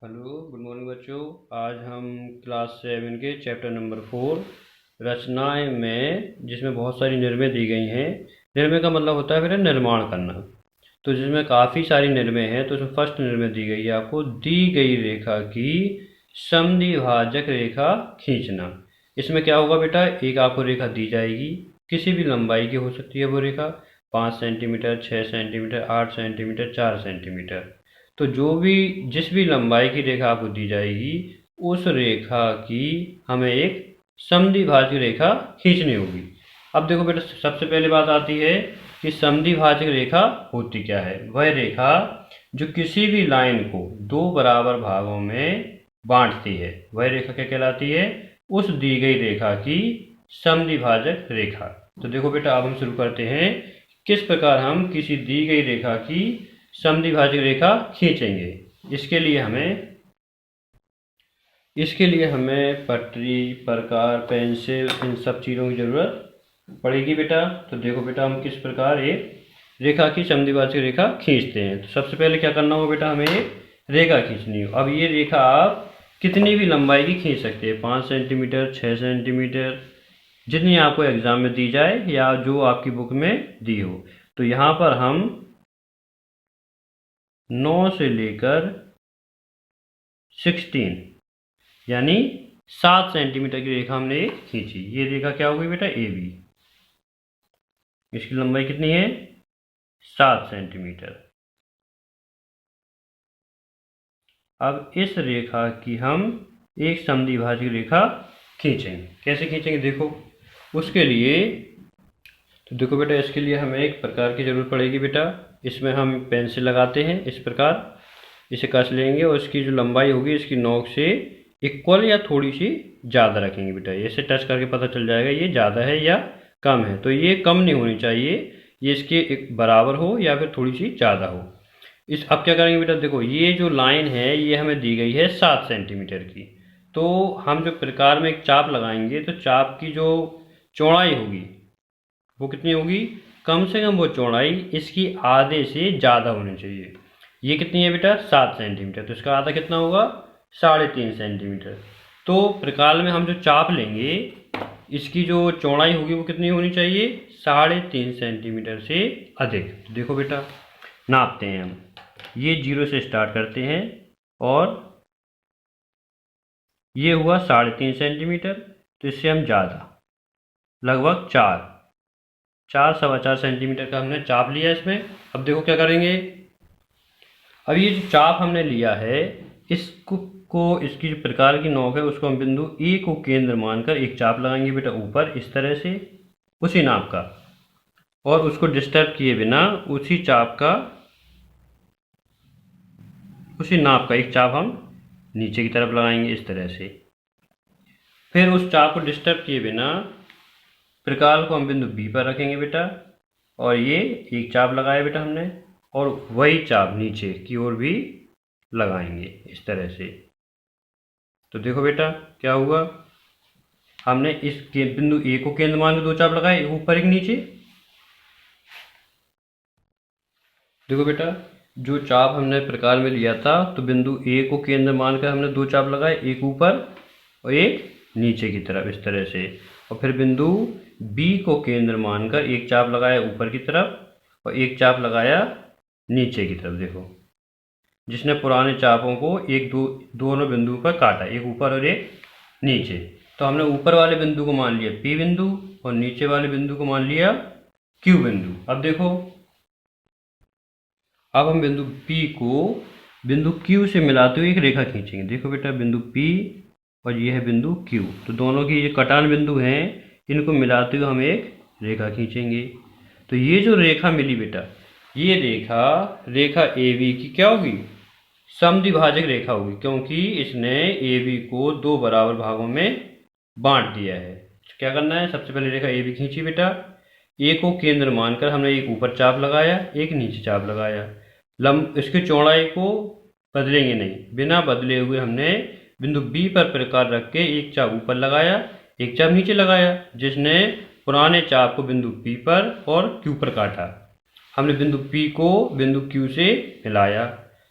Hello, good morning बच्चों। आज हम क्लास 7 के चैप्टर नंबर 4 रचनाएं में, जिसमें बहुत सारी निर्मय दी गई हैं। निर्मय का मतलब होता है फिर निर्माण करना। तो जिसमें काफ़ी सारी निर्मय हैं, तो उसमें फर्स्ट निर्मय दी गई है आपको, दी गई रेखा की समद्विभाजक रेखा खींचना। इसमें क्या होगा बेटा, एक आपको रेखा दी जाएगी, किसी भी लंबाई की हो सकती है वो रेखा, 5 सेंटीमीटर, 6 सेंटीमीटर, 8 सेंटीमीटर, 4 सेंटीमीटर। तो जो भी जिस भी लंबाई की रेखा आपको दी जाएगी, उस रेखा की हमें एक समद्विभाजक रेखा खींचनी होगी। अब देखो बेटा, सबसे पहले बात आती है कि समद्विभाजक रेखा होती क्या है। वह रेखा जो किसी भी लाइन को दो बराबर भागों में बांटती है, वह रेखा क्या कहलाती है? उस दी गई रेखा की समद्विभाजक रेखा। तो देखो बेटा, अब हम शुरू करते हैं किस प्रकार हम किसी दी गई रेखा की समद्विभाजक रेखा खींचेंगे। इसके लिए हमें पटरी, प्रकार, पेंसिल, इन सब चीज़ों की ज़रूरत पड़ेगी बेटा। तो देखो बेटा, हम किस प्रकार एक रेखा की समद्विभाजक रेखा खींचते हैं। तो सबसे पहले क्या करना होगा बेटा, हमें एक रेखा खींचनी हो। अब ये रेखा आप कितनी भी लंबाई की खींच सकते हैं, 5 सेंटीमीटर, 6 सेंटीमीटर, जितनी आपको एग्जाम में दी जाए या जो आपकी बुक में दी हो। तो यहाँ पर हम 9 से लेकर 16 यानी 7 सेंटीमीटर की रेखा हमने खींची। ये रेखा क्या होगी बेटा? A B. इसकी लंबाई कितनी है? 7 सेंटीमीटर। अब इस रेखा की हम एक समद्विभाजक रेखा खींचेंगे। कैसे खींचेंगे देखो। उसके लिए तो देखो बेटा, इसके लिए हमें एक प्रकार की ज़रूरत पड़ेगी बेटा। इसमें हम पेंसिल लगाते हैं इस प्रकार, इसे कस लेंगे और इसकी जो लंबाई होगी इसकी नोक से इक्वल या थोड़ी सी ज़्यादा रखेंगे बेटा। ऐसे टच करके पता चल जाएगा ये ज़्यादा है या कम है। तो ये कम नहीं होनी चाहिए, ये इसके एक बराबर हो या फिर थोड़ी सी ज़्यादा हो। अब क्या करेंगे बेटा, देखो ये जो लाइन है ये हमें दी गई है 7 सेंटीमीटर की। तो हम जो प्रकार में एक चाप लगाएंगे, तो चाप की जो चौड़ाई होगी वो कितनी होगी? कम से कम वो चौड़ाई इसकी आधे से ज़्यादा होनी चाहिए। ये कितनी है बेटा? 7 सेंटीमीटर। तो इसका आधा कितना होगा? 3.5 सेंटीमीटर। तो प्रकार में हम जो चाप लेंगे, इसकी जो चौड़ाई होगी वो कितनी होनी चाहिए? 3.5 सेंटीमीटर से अधिक। तो देखो बेटा, नापते हैं हम। ये 0 से स्टार्ट करते हैं और ये हुआ 3.5 सेंटीमीटर। तो इससे हम ज़्यादा, लगभग 4 सवा 4 सेंटीमीटर का हमने चाप लिया इसमें। अब देखो क्या करेंगे। अब ये जो चाप हमने लिया है, इसकी जो प्रकार की नोक है उसको हम बिंदु ए को केंद्र मानकर एक चाप लगाएंगे बेटा ऊपर, इस तरह से, उसी नाप का, और उसको डिस्टर्ब किए बिना उसी नाप का एक चाप हम नीचे की तरफ लगाएंगे इस तरह से। फिर उस चाप को डिस्टर्ब किए बिना प्रकार को हम बिंदु बी पर रखेंगे बेटा, और ये एक चाप लगाया बेटा हमने, और वही चाप नीचे की ओर भी लगाएंगे इस तरह से। तो देखो बेटा क्या हुआ, हमने इस बिंदु ए को केंद्र मान के दो चाप लगाए, एक ऊपर एक नीचे। देखो बेटा, जो चाप हमने प्रकार में लिया था, तो बिंदु ए को केंद्र मानकर हमने दो चाप लगाए, एक ऊपर और एक नीचे की तरफ इस तरह से। और फिर बिंदु बी को केंद्र मानकर एक चाप लगाया ऊपर की तरफ और एक चाप लगाया नीचे की तरफ। देखो, जिसने पुराने चापों को दोनों बिंदु पर काटा, एक ऊपर और एक नीचे। तो हमने ऊपर वाले बिंदु को मान लिया पी बिंदु और नीचे वाले बिंदु को मान लिया क्यू बिंदु। अब देखो, अब हम बिंदु पी को बिंदु क्यू से मिलाते हुए एक रेखा खींचेंगे। देखो बेटा, बिंदु पी और ये है बिंदु क्यू, तो दोनों की ये कटान बिंदु हैं, इनको मिलाते हुए हम एक रेखा खींचेंगे। तो ये जो रेखा मिली बेटा, ये रेखा ए बी की क्या होगी? समद्विभाजक रेखा होगी, क्योंकि इसने ए बी को दो बराबर भागों में बांट दिया है। क्या करना है, सबसे पहले रेखा ए बी खींची बेटा, ए को केंद्र मानकर हमने एक ऊपर चाप लगाया, एक नीचे चाप लगाया। इसकी चौड़ाई को बदलेंगे नहीं, बिना बदले हुए हमने बिंदु बी पर प्रकार रख के एक चाप ऊपर लगाया, एक चाप नीचे लगाया, जिसने पुराने चाप को बिंदु पी पर और क्यू पर काटा। हमने बिंदु पी को बिंदु क्यू से मिलाया।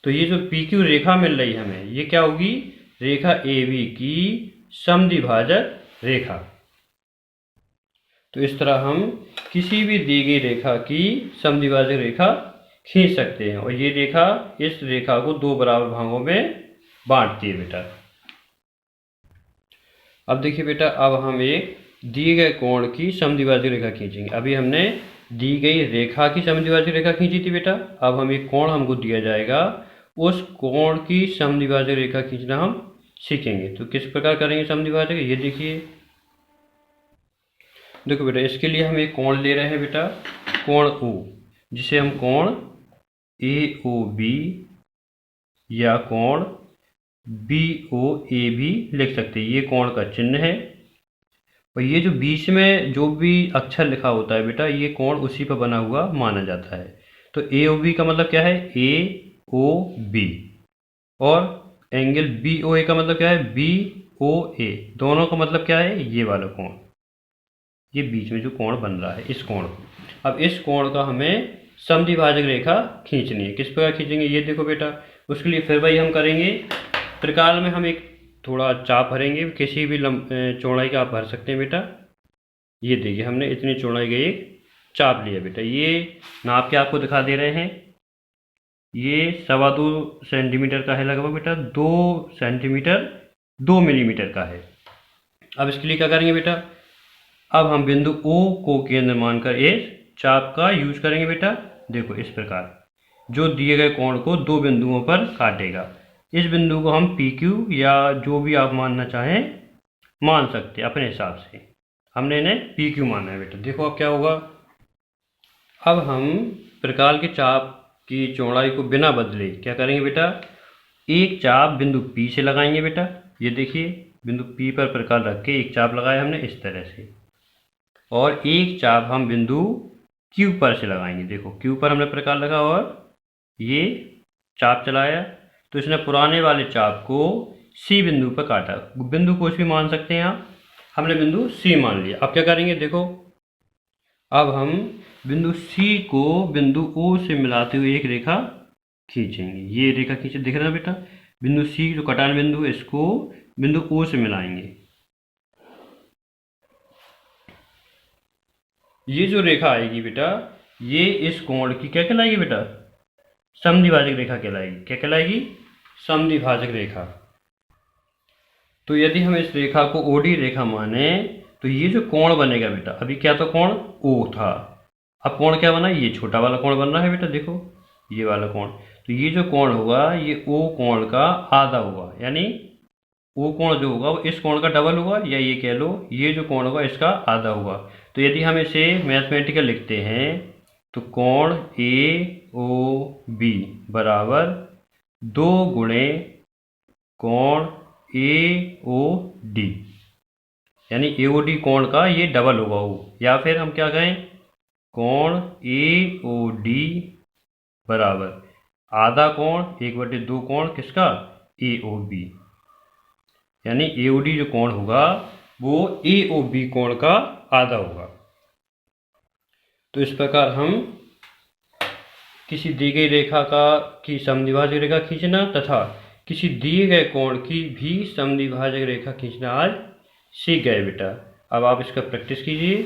तो ये जो PQ रेखा मिल रही है हमें, ये क्या होगी, रेखा AB की समद्विभाजक रेखा। तो इस तरह हम किसी भी दी गई रेखा की समद्विभाजक रेखा खींच सकते हैं, और ये रेखा इस रेखा को दो बराबर भागों में बांटती है बेटा। अब देखिए बेटा, अब हम एक दिए गए कोण की समद्विभाजक रेखा खींचेंगे। अभी हमने दी गई रेखा की समद्विभाजक रेखा खींची थी बेटा, अब हम एक कोण हमको दिया जाएगा, उस कोण की समद्विभाजक रेखा खींचना हम सीखेंगे। तो किस प्रकार करेंगे समद्विभाजक, ये देखिए। देखो बेटा, इसके लिए हम एक कोण ले रहे हैं बेटा, कोण O, जिसे हम कोण AOB या कोण BOA भी लिख सकते हैं। ये कोण का चिन्ह है, और ये जो बीच में जो भी अक्षर लिखा होता है बेटा, ये कोण उसी पर बना हुआ माना जाता है। तो AOB का मतलब क्या है, AOB, और एंगल BOA का मतलब क्या है, BOA। दोनों का मतलब क्या है, ये वाला कोण, ये बीच में जो कोण बन रहा है, इस कोण को। अब इस कोण का हमें समद्विभाजक रेखा खींचनी है। किस प्रकार खींचेंगे, ये देखो बेटा। उसके लिए फिर वही हम करेंगे, त्रिकाल में हम एक थोड़ा चाप भरेंगे, किसी भी चौड़ाई का आप भर सकते हैं बेटा। ये देखिए, हमने इतनी चौड़ाई का एक चाप लिया बेटा। ये नाप के आपको दिखा दे रहे हैं, ये 2.25 सेंटीमीटर का है लगभग बेटा, 2 सेंटीमीटर 2 मिलीमीटर का है। अब इसके लिए क्या करेंगे बेटा, अब हम बिंदु O को केंद्र मानकर इस चाप का यूज करेंगे बेटा। देखो इस प्रकार, जो दिए गए कोण को दो बिंदुओं पर काटेगा। इस बिंदु को हम PQ या जो भी आप मानना चाहें मान सकते हैं अपने हिसाब से। हमने इन्हें PQ माना है बेटा। देखो अब क्या होगा, अब हम प्रकार के चाप की चौड़ाई को बिना बदले क्या करेंगे बेटा, एक चाप बिंदु P से लगाएंगे बेटा। ये देखिए, बिंदु P पर प्रकार रख के एक चाप लगाया हमने इस तरह से, और एक चाप हम बिंदु Q पर से लगाएंगे। देखो Q पर हमने प्रकार लगा और ये चाप चलाया, तो इसने पुराने वाले चाप को C बिंदु पर काटा। बिंदु कुछ भी मान सकते हैं आप, हमने बिंदु C मान लिया। अब क्या करेंगे, देखो अब हम बिंदु C को बिंदु O से मिलाते हुए एक रेखा खींचेंगे। ये रेखा खींचे, दिख रहा है बेटा, बिंदु C जो कटान बिंदु है, इसको बिंदु O से मिलाएंगे। ये जो रेखा आएगी बेटा, ये इस कोण की क्या कहलाएगी बेटा, समद्विभाजक रेखा कहलाएगी। क्या कहलाएगी, समद्विभाजक रेखा। तो यदि हम इस रेखा को OD रेखा माने, तो ये जो कोण बनेगा बेटा, अभी क्या तो कोण O था, अब कोण क्या बना, ये छोटा वाला कोण बन रहा है बेटा। देखो ये वाला कोण, तो ये जो कोण होगा ये O कोण का आधा होगा, यानी O कोण जो होगा वो इस कोण का डबल होगा, या ये कह लो ये जो कोण होगा इसका आधा होगा। तो यदि हम इसे मैथमेटिकल लिखते हैं, तो कोण AOB बराबर 2 गुणे कोण AOD, यानी AOD कोण का ये डबल होगा वो, या फिर हम क्या कहें, कोण AOD बराबर आधा कोण 1/2 कोण किसका, AOB, यानी AOD जो कोण होगा वो AOB कोण का आधा होगा। तो इस प्रकार हम किसी दी गई रेखा की समद्विभाजक रेखा खींचना तथा किसी दिए गए कोण की भी समद्विभाजक रेखा खींचना आज सीख गए बेटा। अब आप इसका प्रैक्टिस कीजिए।